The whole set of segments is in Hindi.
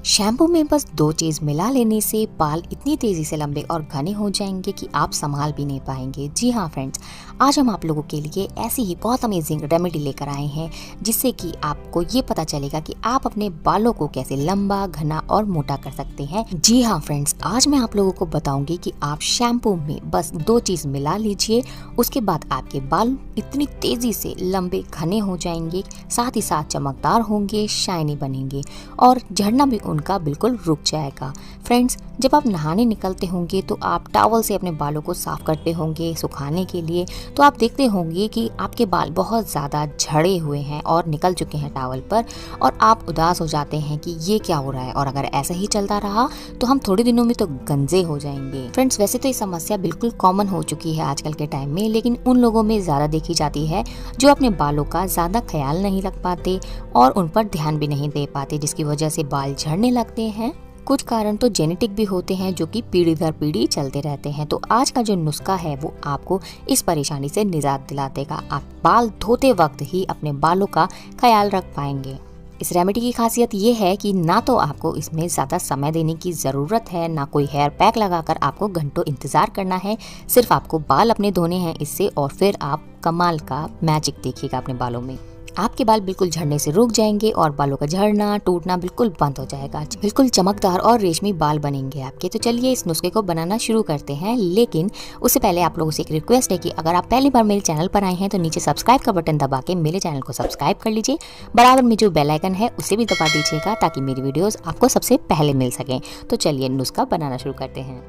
शैम्पू में बस दो चीज़ मिला लेने से बाल इतनी तेज़ी से लंबे और घने हो जाएंगे कि आप संभाल भी नहीं पाएंगे। जी हाँ फ्रेंड्स, आज हम आप लोगों के लिए ऐसी ही बहुत अमेजिंग रेमेडी लेकर आए हैं जिससे कि आपको ये पता चलेगा कि आप अपने बालों को कैसे लंबा, घना और मोटा कर सकते हैं। जी हाँ फ्रेंड्स, आज मैं आप लोगों को बताऊंगी कि आप शैम्पू में बस दो चीज़ मिला लीजिए, उसके बाद आपके बाल इतनी तेज़ी से लंबे घने हो जाएंगे, साथ ही साथ चमकदार होंगे, शाइनी बनेंगे और झड़ना भी उनका बिल्कुल रुक जाएगा। फ्रेंड्स, जब आप नहाने निकलते होंगे तो आप टॉवल से अपने बालों को साफ करते होंगे सुखाने के लिए, तो आप देखते होंगे कि आपके बाल बहुत ज़्यादा झड़े हुए हैं और निकल चुके हैं टॉवल पर, और आप उदास हो जाते हैं कि ये क्या हो रहा है, और अगर ऐसा ही चलता रहा तो हम थोड़े दिनों में तो गंजे हो जाएंगे। फ्रेंड्स, वैसे तो ये समस्या बिल्कुल कॉमन हो चुकी है आजकल के टाइम में, लेकिन उन लोगों में ज़्यादा देखी जाती है जो अपने बालों का ज़्यादा ख्याल नहीं रख पाते और उन पर ध्यान भी नहीं दे पाते, जिसकी वजह से बाल झड़ने लगते हैं। कुछ कारण तो जेनेटिक भी होते हैं जो कि पीढ़ी दर पीढ़ी चलते रहते हैं। तो आज का जो नुस्खा है वो आपको इस परेशानी से निजात दिला देगा। आप बाल धोते वक्त ही अपने बालों का ख्याल रख पाएंगे। इस रेमेडी की खासियत ये है कि ना तो आपको इसमें ज़्यादा समय देने की ज़रूरत है, ना कोई हेयर पैक लगाकर आपको घंटों इंतज़ार करना है। सिर्फ आपको बाल अपने धोने हैं इससे, और फिर आप कमाल का मैजिक देखिएगा अपने बालों में। आपके बाल बिल्कुल झड़ने से रुक जाएंगे और बालों का झड़ना टूटना बिल्कुल बंद हो जाएगा। बिल्कुल चमकदार और रेशमी बाल बनेंगे आपके। तो चलिए इस नुस्खे को बनाना शुरू करते हैं, लेकिन उससे पहले आप लोगों से एक रिक्वेस्ट है कि अगर आप पहली बार मेरे चैनल पर आए हैं तो नीचे सब्सक्राइब का बटन दबा के मेरे चैनल को सब्सक्राइब कर लीजिए। बराबर में जो बेल आइकन है उसे भी दबा दीजिएगा ताकि मेरी वीडियोस आपको सबसे पहले मिल सकें। तो चलिए नुस्खा बनाना शुरू करते हैं।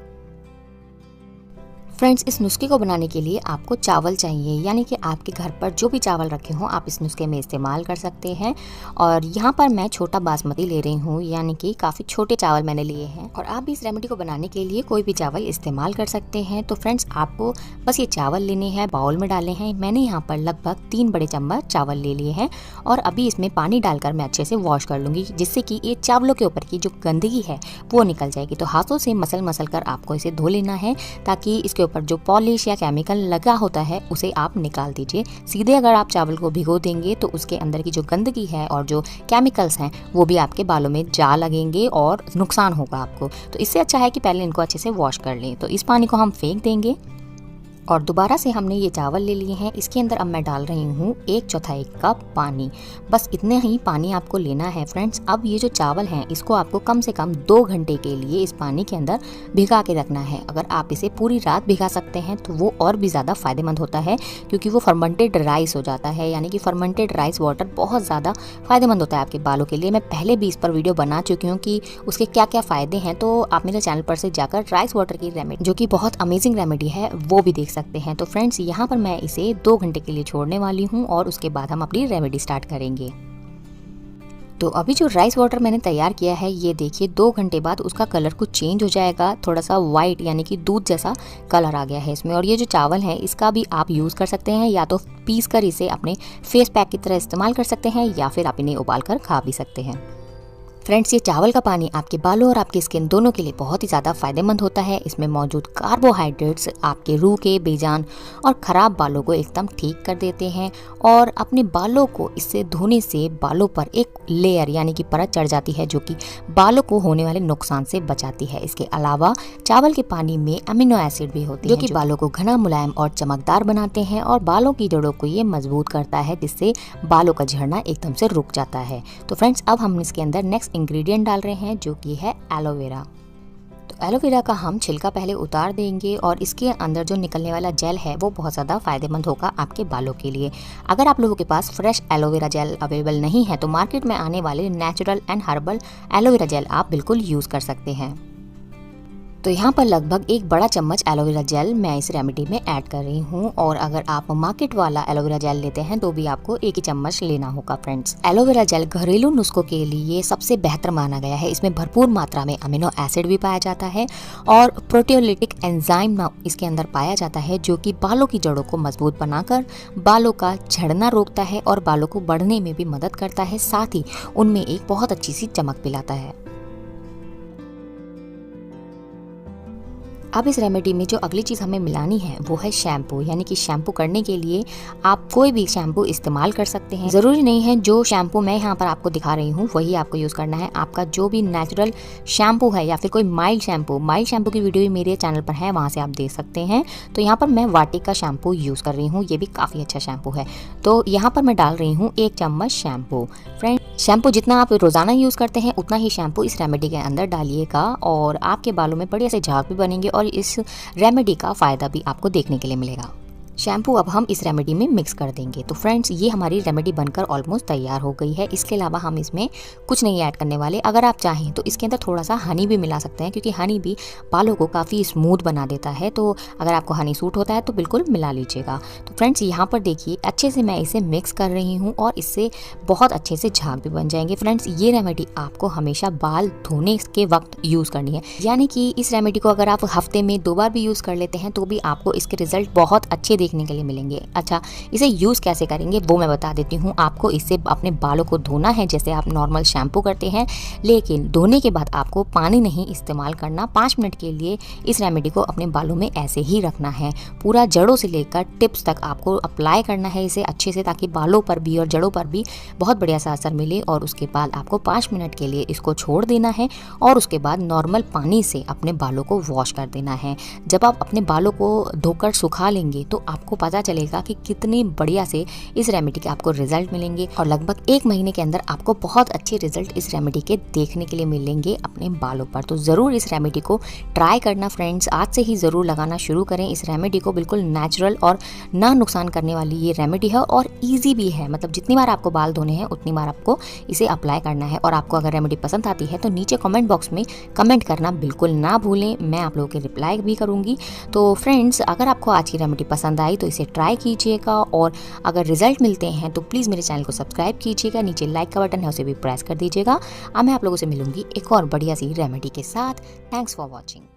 फ्रेंड्स, इस नुस्खे को बनाने के लिए आपको चावल चाहिए, यानी कि आपके घर पर जो भी चावल रखे हों आप इस नुस्खे में इस्तेमाल कर सकते हैं। और यहाँ पर मैं छोटा बासमती ले रही हूँ, यानी कि काफ़ी छोटे चावल मैंने लिए हैं, और आप भी इस रेमेडी को बनाने के लिए कोई भी चावल इस्तेमाल कर सकते हैं। तो फ्रेंड्स, आपको बस ये चावल लेने हैं, बाउल में डालने हैं। मैंने यहाँ पर लगभग 3 बड़े चम्मच चावल ले लिए हैं और अभी इसमें पानी डालकर मैं अच्छे से वॉश कर लूँगी, जिससे कि ये चावलों के ऊपर की जो गंदगी है वो निकल जाएगी। तो हाथों से मसल कर आपको इसे धो लेना है ताकि इसके ऊपर जो पॉलिश या केमिकल लगा होता है उसे आप निकाल दीजिए। सीधे अगर आप चावल को भिगो देंगे तो उसके अंदर की जो गंदगी है और जो केमिकल्स हैं वो भी आपके बालों में जा लगेंगे और नुकसान होगा आपको। तो इससे अच्छा है कि पहले इनको अच्छे से वॉश कर लें। तो इस पानी को हम फेंक देंगे और दोबारा से हमने ये चावल ले लिए हैं। इसके अंदर अब मैं डाल रही हूँ 1/4 कप पानी। बस इतने ही पानी आपको लेना है फ्रेंड्स। अब ये जो चावल हैं इसको आपको कम से कम 2 घंटे के लिए इस पानी के अंदर भिगा के रखना है। अगर आप इसे पूरी रात भिगा सकते हैं तो वो और भी ज़्यादा फ़ायदेमंद होता है, क्योंकि वो फर्मेंटेड राइस हो जाता है, यानी कि फर्मेंटेड राइस वाटर बहुत ज़्यादा फ़ायदेमंद होता है आपके बालों के लिए। मैं पहले भी इस पर वीडियो बना चुकी हूँ कि उसके क्या क्या फ़ायदे हैं, तो आप मेरे चैनल पर से जाकर राइस वाटर की रेमेडी, जो कि बहुत अमेजिंग रेमेडी है, वो भी देख सकते हैं। तो फ्रेंड्स, यहाँ पर मैं इसे 2 घंटे के लिए छोड़ने वाली हूँ और उसके बाद हम अपनी रेमेडी स्टार्ट करेंगे। तो अभी जो राइस वाटर मैंने तैयार किया है, ये देखिए 2 घंटे बाद उसका कलर कुछ चेंज हो जाएगा, थोड़ा सा वाइट यानी कि दूध जैसा कलर आ गया है इसमें। और ये जो चावल है इसका भी आप यूज़ कर सकते हैं, या तो पीस कर इसे अपने फेस पैक की तरह इस्तेमाल कर सकते हैं, या फिर आप इन्हें उबाल कर खा भी सकते हैं। फ्रेंड्स, ये चावल का पानी आपके बालों और आपकी स्किन दोनों के लिए बहुत ही ज़्यादा फायदेमंद होता है। इसमें मौजूद कार्बोहाइड्रेट्स आपके रूह के बेजान और ख़राब बालों को एकदम ठीक कर देते हैं, और अपने बालों को इससे धोने से बालों पर एक लेयर यानी कि परत चढ़ जाती है जो कि बालों को होने वाले नुकसान से बचाती है। इसके अलावा चावल के पानी में अमीनो एसिड भी होते हैं जो कि बालों को घना, मुलायम और चमकदार बनाते हैं, और बालों की जड़ों को ये मजबूत करता है, जिससे बालों का झड़ना एकदम से रुक जाता है। तो फ्रेंड्स, अब हम इसके अंदर नेक्स्ट इंग्रेडिएंट डाल रहे हैं जो कि है एलोवेरा। तो एलोवेरा का हम छिलका पहले उतार देंगे, और इसके अंदर जो निकलने वाला जेल है वो बहुत ज़्यादा फायदेमंद होगा आपके बालों के लिए। अगर आप लोगों के पास फ्रेश एलोवेरा जेल अवेलेबल नहीं है तो मार्केट में आने वाले natural and herbal aloe vera gel आप बिल्कुल यूज़ कर सकते हैं। तो यहाँ पर लगभग 1 बड़ा चम्मच एलोवेरा जेल मैं इस रेमेडी में ऐड कर रही हूँ, और अगर आप मार्केट वाला एलोवेरा जेल लेते हैं तो भी आपको 1 ही चम्मच लेना होगा। फ्रेंड्स, एलोवेरा जेल घरेलू नुस्खों के लिए सबसे बेहतर माना गया है। इसमें भरपूर मात्रा में अमीनो एसिड भी पाया जाता है और प्रोटियोलिटिक एंजाइम इसके अंदर पाया जाता है, जो कि बालों की जड़ों को मजबूत बनाकर बालों का झड़ना रोकता है और बालों को बढ़ने में भी मदद करता है, साथ ही उनमें एक बहुत अच्छी सी चमक भी लाता है। अब इस रेमेडी में जो अगली चीज़ हमें मिलानी है वो है शैम्पू, यानी कि शैम्पू करने के लिए आप कोई भी शैम्पू इस्तेमाल कर सकते हैं। ज़रूरी नहीं है जो शैम्पू मैं यहाँ पर आपको दिखा रही हूँ वही आपको यूज़ करना है। आपका जो भी नेचुरल शैम्पू है या फिर कोई माइल्ड शैम्पू की वीडियो भी मेरे चैनल पर है, वहाँ से आप देख सकते हैं। तो यहाँ पर मैं वाटिक का शैम्पू यूज़ कर रही हूँ, ये भी काफ़ी अच्छा शैम्पू है। तो यहाँ पर मैं डाल रही हूँ 1 चम्मच शैम्पू। फ्रेंड, शैम्पू जितना आप रोज़ाना यूज़ करते हैं उतना ही शैम्पू इस रेमेडी के अंदर डालिएगा और आपके बालों में बढ़िया से झाग भी बनेंगे और इस रेमेडी का फ़ायदा भी आपको देखने के लिए मिलेगा। शैम्पू अब हम इस रेमेडी में मिक्स कर देंगे। तो फ्रेंड्स, ये हमारी रेमेडी बनकर ऑलमोस्ट तैयार हो गई है। इसके अलावा हम इसमें कुछ नहीं ऐड करने वाले। अगर आप चाहें तो इसके अंदर थोड़ा सा हनी भी मिला सकते हैं, क्योंकि हनी भी बालों को काफ़ी स्मूथ बना देता है। तो अगर आपको हनी सूट होता है तो बिल्कुल मिला लीजिएगा। तो फ्रेंड्स, यहाँ पर देखिए अच्छे से मैं इसे मिक्स कर रही हूँ और इससे बहुत अच्छे से झाग भी बन जाएंगे। फ्रेंड्स, ये रेमेडी आपको हमेशा बाल धोने के वक्त यूज़ करनी है, यानी कि इस रेमेडी को अगर आप हफ्ते में 2 बार भी यूज़ कर लेते हैं तो भी आपको इसके रिजल्ट बहुत अच्छे देखने के लिए मिलेंगे। अच्छा, इसे यूज़ कैसे करेंगे वो मैं बता देती हूँ। आपको इससे अपने बालों को धोना है जैसे आप नॉर्मल शैम्पू करते हैं, लेकिन धोने के बाद आपको पानी नहीं इस्तेमाल करना। 5 मिनट के लिए इस रेमेडी को अपने बालों में ऐसे ही रखना है। पूरा जड़ों से लेकर टिप्स तक आपको अप्लाई करना है इसे अच्छे से, ताकि बालों पर भी और जड़ों पर भी बहुत बढ़िया सा असर मिले। और उसके बाद आपको 5 मिनट के लिए इसको छोड़ देना है और उसके बाद नॉर्मल पानी से अपने बालों को वॉश कर देना है। जब आप अपने बालों को धोकर सुखा लेंगे तो आपको पता चलेगा कि कितनी बढ़िया से इस रेमेडी के आपको रिजल्ट मिलेंगे और लगभग 1 महीने के अंदर आपको बहुत अच्छे रिजल्ट इस रेमेडी के देखने के लिए मिलेंगे अपने बालों पर। तो ज़रूर इस रेमेडी को ट्राई करना फ्रेंड्स, आज से ही ज़रूर लगाना शुरू करें इस रेमेडी को। बिल्कुल नेचुरल और ना नुकसान करने वाली ये रेमेडी है और ईजी भी है। मतलब जितनी बार आपको बाल धोने हैं उतनी बार आपको इसे अप्लाई करना है। और आपको अगर रेमेडी पसंद आती है तो नीचे कमेंट बॉक्स में कमेंट करना बिल्कुल ना भूलें, मैं आप लोगों के रिप्लाई भी करूँगी। तो फ्रेंड्स, अगर आपको आज की रेमेडी पसंद आई तो इसे ट्राई कीजिएगा और अगर रिजल्ट मिलते हैं तो प्लीज़ मेरे चैनल को सब्सक्राइब कीजिएगा। नीचे लाइक का बटन है उसे भी प्रेस कर दीजिएगा। अब मैं आप लोगों से मिलूंगी एक और बढ़िया सी रेमेडी के साथ। Thanks for watching.